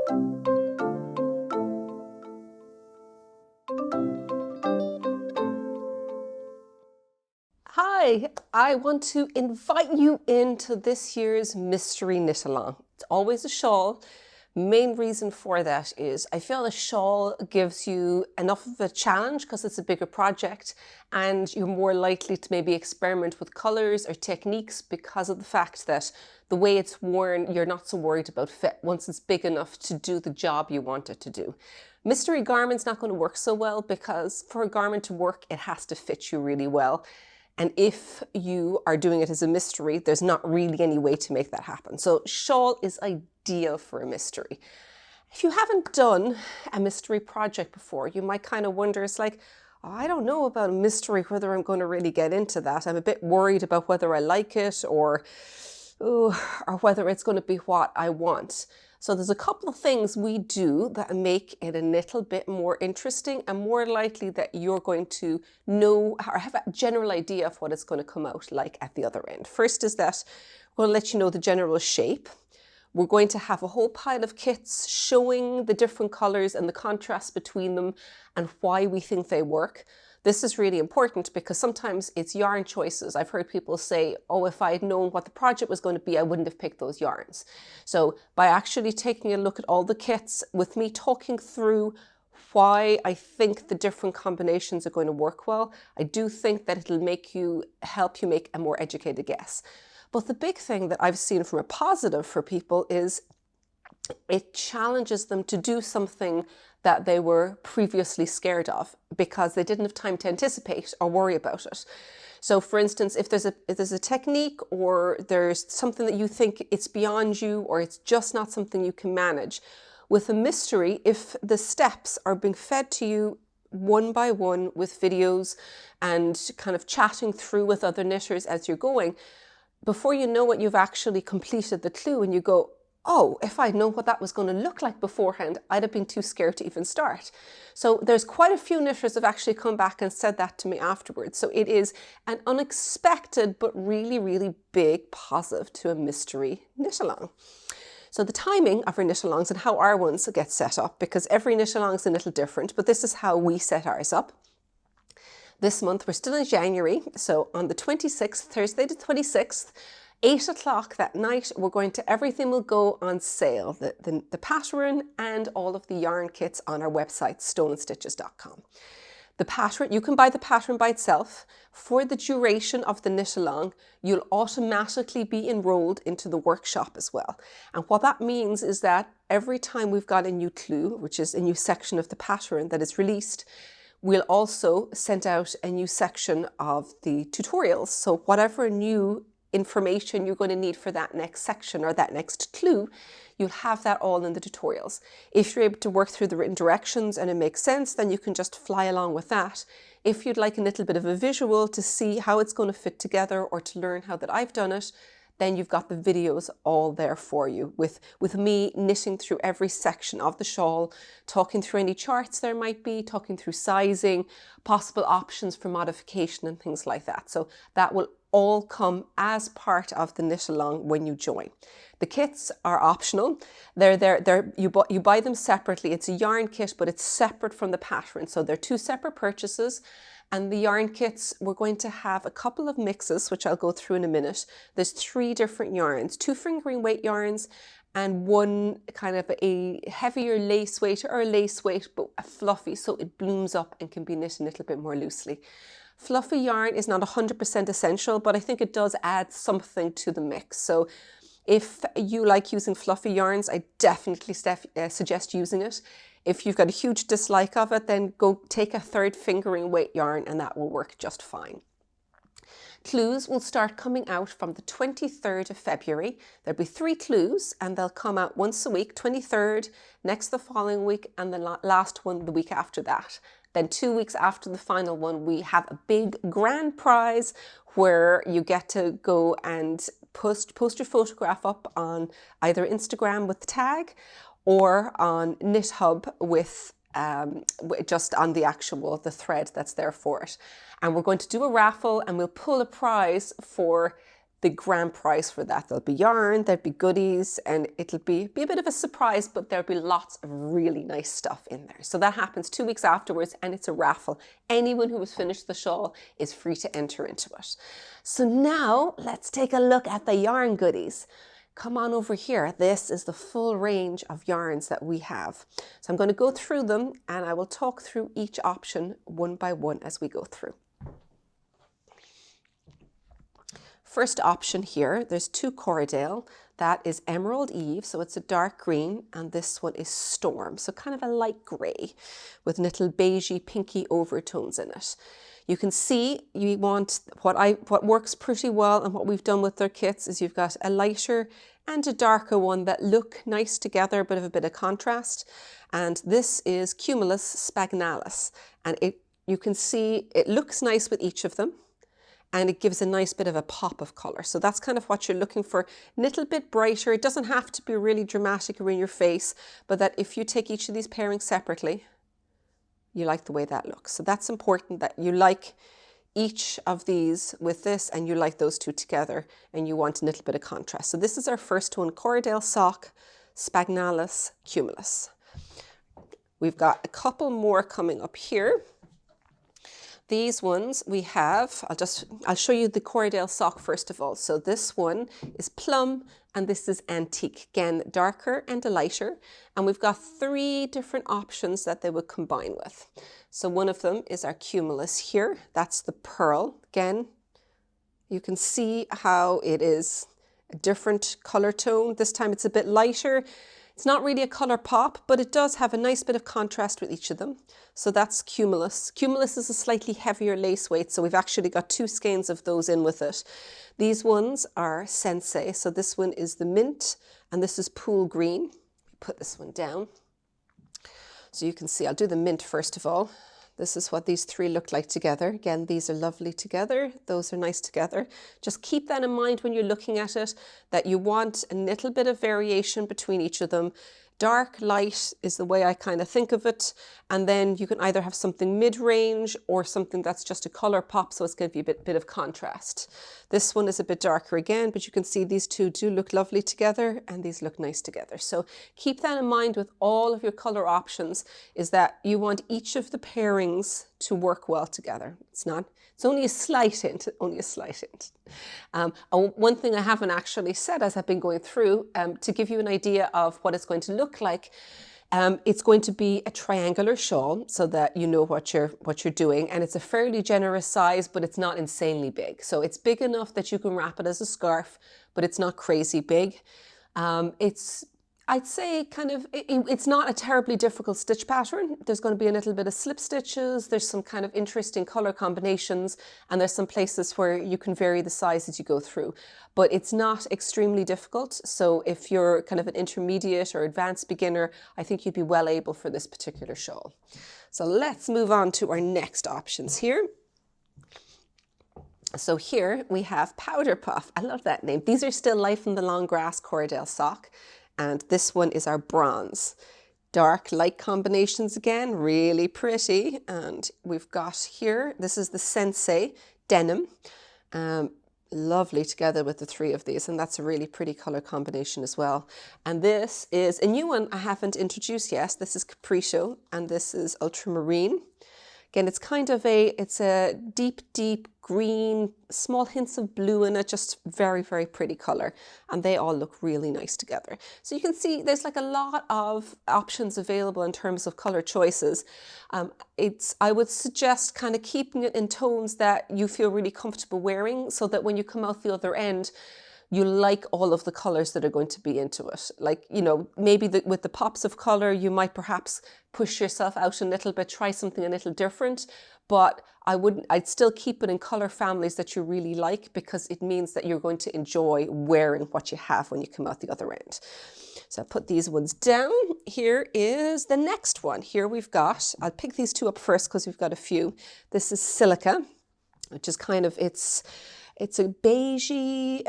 Hi, I want to invite you into this year's mystery knit along. It's always a shawl. Main reason for that is I feel a shawl gives you enough of a challenge because it's a bigger project, and you're more likely to maybe experiment with colors or techniques because of the fact that the way it's worn, you're not so worried about fit once it's big enough to do the job you want it to do. Mystery garment's not going to work so well because for a garment to work, it has to fit you really well. And if you are doing it as a mystery, there's not really any way to make that happen. So shawl is ideal for a mystery. If you haven't done a mystery project before, you might kind of wonder, it's like, oh, I don't know about a mystery, whether I'm going to really get into that. I'm a bit worried about whether I like it or whether it's going to be what I want. So there's a couple of things we do that make it a little bit more interesting and more likely that you're going to know or have a general idea of what it's going to come out like at the other end. First is that we're going to let you know the general shape. We're going to have a whole pile of kits showing the different colors and the contrast between them and why we think they work. This is really important because sometimes it's yarn choices. I've heard people say, oh, if I had known what the project was going to be, I wouldn't have picked those yarns. So by actually taking a look at all the kits, with me talking through why I think the different combinations are going to work well, I do think that it'll help you make a more educated guess. But the big thing that I've seen from a positive for people is it challenges them to do something that they were previously scared of because they didn't have time to anticipate or worry about it. So for instance, if there's a technique or there's something that you think it's beyond you or it's just not something you can manage, with a mystery, if the steps are being fed to you one by one with videos and kind of chatting through with other knitters as you're going, before you know it, you've actually completed the clue and you go, oh, if I'd known what that was going to look like beforehand, I'd have been too scared to even start. So there's quite a few knitters have actually come back and said that to me afterwards. So it is an unexpected but really, really big positive to a mystery knit along. So the timing of our knit alongs and how our ones get set up, because every knit along is a little different, but this is how we set ours up. This month, we're still in January, so on the 26th, Thursday the 26th, 8 o'clock that night, everything will go on sale. The pattern and all of the yarn kits on our website, stoneandstitches.com. The pattern, you can buy the pattern by itself. For the duration of the knit along, you'll automatically be enrolled into the workshop as well. And what that means is that every time we've got a new clue, which is a new section of the pattern that is released, we'll also send out a new section of the tutorials. So whatever new information you're going to need for that next section or that next clue, you'll have that all in the tutorials. If you're able to work through the written directions and it makes sense, then you can just fly along with that. If you'd like a little bit of a visual to see how it's going to fit together or to learn how that I've done it, then you've got the videos all there for you with me knitting through every section of the shawl, talking through any charts there might be, talking through sizing, possible options for modification and things like that. So that will all come as part of the knit along when you join. The kits are optional. You buy them separately. It's a yarn kit, but it's separate from the pattern. So they're two separate purchases. And the yarn kits, we're going to have a couple of mixes, which I'll go through in a minute. There's 3 different yarns, 2 fingering weight yarns and one kind of a heavier lace weight or a lace weight, but a fluffy, so it blooms up and can be knit a little bit more loosely. Fluffy yarn is not 100% essential, but I think it does add something to the mix. So if you like using fluffy yarns, I definitely suggest using it. If you've got a huge dislike of it, then go take a 3rd fingering weight yarn and that will work just fine. Clues will start coming out from the 23rd of February. There'll be 3 clues and they'll come out once a week, 23rd, next the following week, and the last one the week after that. Then 2 weeks after the final one, we have a big grand prize where you get to go and post your photograph up on either Instagram with the tag or on KnitHub with just on the thread that's there for it. And we're going to do a raffle and we'll pull a prize for the grand prize for that. There'll be yarn, there'll be goodies, and it'll be a bit of a surprise, but there'll be lots of really nice stuff in there. So that happens 2 weeks afterwards, and it's a raffle. Anyone who has finished the shawl is free to enter into it. So now let's take a look at the yarn goodies. Come on over here. This is the full range of yarns that we have. So I'm going to go through them, and I will talk through each option one by one as we go through. First option here, there's 2 Corriedale. That is Emerald Eve, so it's a dark green, and this one is Storm, so kind of a light grey with little beigey, pinky overtones in it. You can see you want what works pretty well, and what we've done with their kits is you've got a lighter and a darker one that look nice together, but have a bit of contrast. And this is Cumulus Spagnalis, and you can see it looks nice with each of them, and it gives a nice bit of a pop of colour. So that's kind of what you're looking for. A little bit brighter. It doesn't have to be really dramatic or in your face, but that if you take each of these pairings separately, you like the way that looks. So that's important, that you like each of these with this, and you like those 2 together, and you want a little bit of contrast. So this is our first one, Corriedale Sock, Spagnalis, Cumulus. We've got a couple more coming up here. These ones we have, I'll show you the Corriedale Sock first of all. So this one is Plum, and this is Antique. Again, darker and a lighter. And we've got 3 different options that they would combine with. So one of them is our Cumulus here. That's the Pearl. Again, you can see how it is a different color tone. This time it's a bit lighter. It's not really a colour pop, but it does have a nice bit of contrast with each of them. So that's Cumulus. Cumulus is a slightly heavier lace weight, so we've actually got 2 skeins of those in with it. These ones are Sensei. So this one is the Mint, and this is Pool Green. Put this one down. So you can see, I'll do the Mint first of all. This is what these 3 look like together. Again, these are lovely together. Those are nice together. Just keep that in mind when you're looking at it, that you want a little bit of variation between each of them. Dark, light is the way I kind of think of it. And then you can either have something mid-range or something that's just a color pop, so it's going to be a bit of contrast. This one is a bit darker again, but you can see these 2 do look lovely together, and these look nice together. So keep that in mind with all of your color options, is that you want each of the pairings to work well together. It's only a slight hint, only a slight hint. One thing I haven't actually said as I've been going through, to give you an idea of what it's going to look like, it's going to be a triangular shawl, so that you know what you're doing, and it's a fairly generous size, but it's not insanely big. So it's big enough that you can wrap it as a scarf, but it's not crazy big. I'd say kind of, it's not a terribly difficult stitch pattern. There's going to be a little bit of slip stitches. There's some kind of interesting color combinations, and there's some places where you can vary the size as you go through. But it's not extremely difficult. So if you're kind of an intermediate or advanced beginner, I think you'd be well able for this particular shawl. So let's move on to our next options here. So here we have Powder Puff. I love that name. These are still Life in the Long Grass Corriedale Sock. And this one is our Bronze. Dark, light combinations again, really pretty. And we've got here, this is the Sensei Denim. Lovely together with the 3 of these, and that's a really pretty color combination as well. And this is a new one I haven't introduced yet. This is Capriccio, and this is Ultramarine. Again, it's kind of it's a deep, deep green, small hints of blue in it, just very, very pretty color. And they all look really nice together. So you can see there's like a lot of options available in terms of color choices. I would suggest kind of keeping it in tones that you feel really comfortable wearing, so that when you come out the other end, you like all of the colors that are going to be into it. Like, you know, maybe with the pops of color, you might perhaps push yourself out a little bit, try something a little different, but I'd still keep it in color families that you really like, because it means that you're going to enjoy wearing what you have when you come out the other end. So I'll put these ones down. Here is the next one. Here we've got, I'll pick these 2 up first because we've got a few. This is Silica, which is kind of, it's a beigey,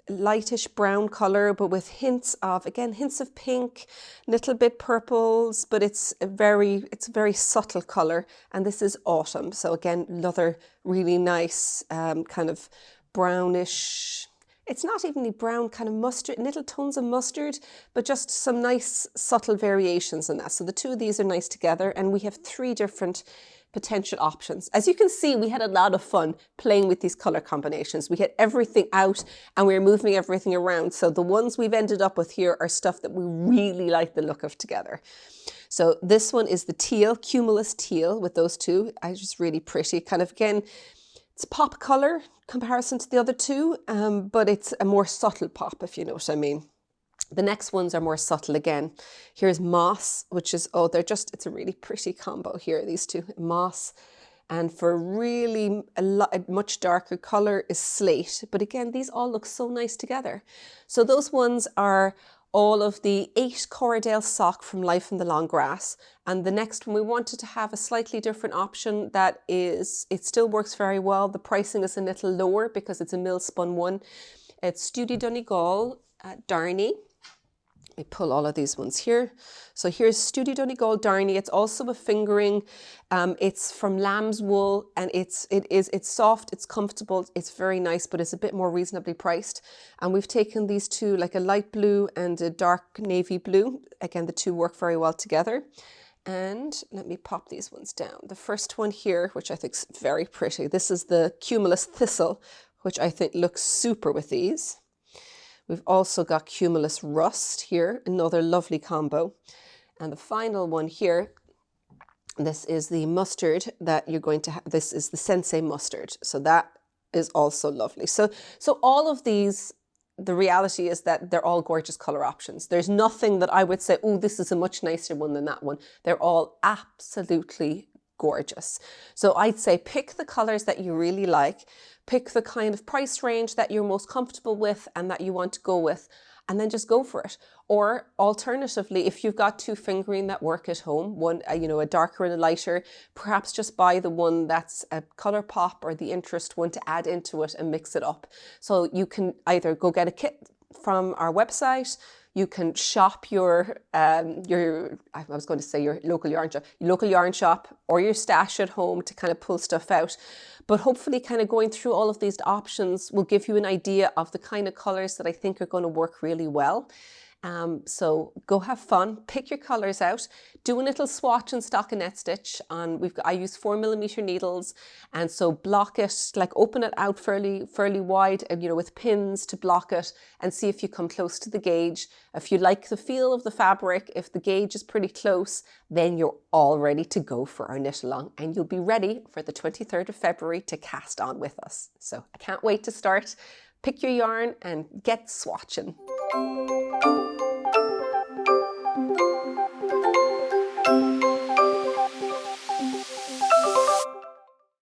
lightish brown color, but with hints of, again, hints of pink, little bit purples, but it's a very subtle color. And this is Autumn. So again, another really nice kind of brownish, it's not evenly brown, kind of mustard, little tones of mustard, but just some nice subtle variations in that. So the two of these are nice together, and we have 3 different potential options. As you can see, we had a lot of fun playing with these color combinations. We had everything out and we were moving everything around. So the ones we've ended up with here are stuff that we really like the look of together. So this one is the teal, cumulus teal with those two. I just really pretty, kind of, again, it's pop color comparison to the other two, but it's a more subtle pop, if you know what I mean. The next ones are more subtle again. Here's moss, which is, oh, it's a really pretty combo here, these two, moss. And for really a much darker color is slate. But again, these all look so nice together. So those ones are all of the 8 Corriedale sock from Life in the Long Grass. And the next one, we wanted to have a slightly different option that is, it still works very well. The pricing is a little lower because it's a mill spun one. It's Studi Donegal Darney. I pull all of these ones here. So here's Studi Donegal Darney. It's also a fingering. It's from lamb's wool, and it's soft, it's comfortable, it's very nice, but it's a bit more reasonably priced. And we've taken these two, like a light blue and a dark navy blue. Again, the two work very well together. And let me pop these ones down. The first one here, which I think is very pretty. This is the Cumulus Thistle, which I think looks super with these. We've also got Cumulus Rust here, another lovely combo. And the final one here, this is the mustard that you're going to have. This is the Sensei mustard. So that is also lovely. So all of these, the reality is that they're all gorgeous color options. There's nothing that I would say, oh, this is a much nicer one than that one. They're all absolutely gorgeous. So I'd say pick the colors that you really like. Pick the kind of price range that you're most comfortable with and that you want to go with, and then just go for it. Or alternatively, if you've got 2 fingering that work at home, one, a darker and a lighter, perhaps just buy the one that's a color pop or the interest one to add into it and mix it up. So you can either go get a kit from our website, you can shop your local yarn shop or your stash at home to kind of pull stuff out. But hopefully kind of going through all of these options will give you an idea of the kind of colors that I think are going to work really well. So go have fun, pick your colors out, do a little swatch and stockinette stitch on, I use 4mm needles, and so block it, like open it out fairly wide, and with pins to block it, and see if you come close to the gauge. If you like the feel of the fabric, if the gauge is pretty close, then you're all ready to go for our knit along, and you'll be ready for the 23rd of February to cast on with us. So I can't wait to start. Pick your yarn and get swatching.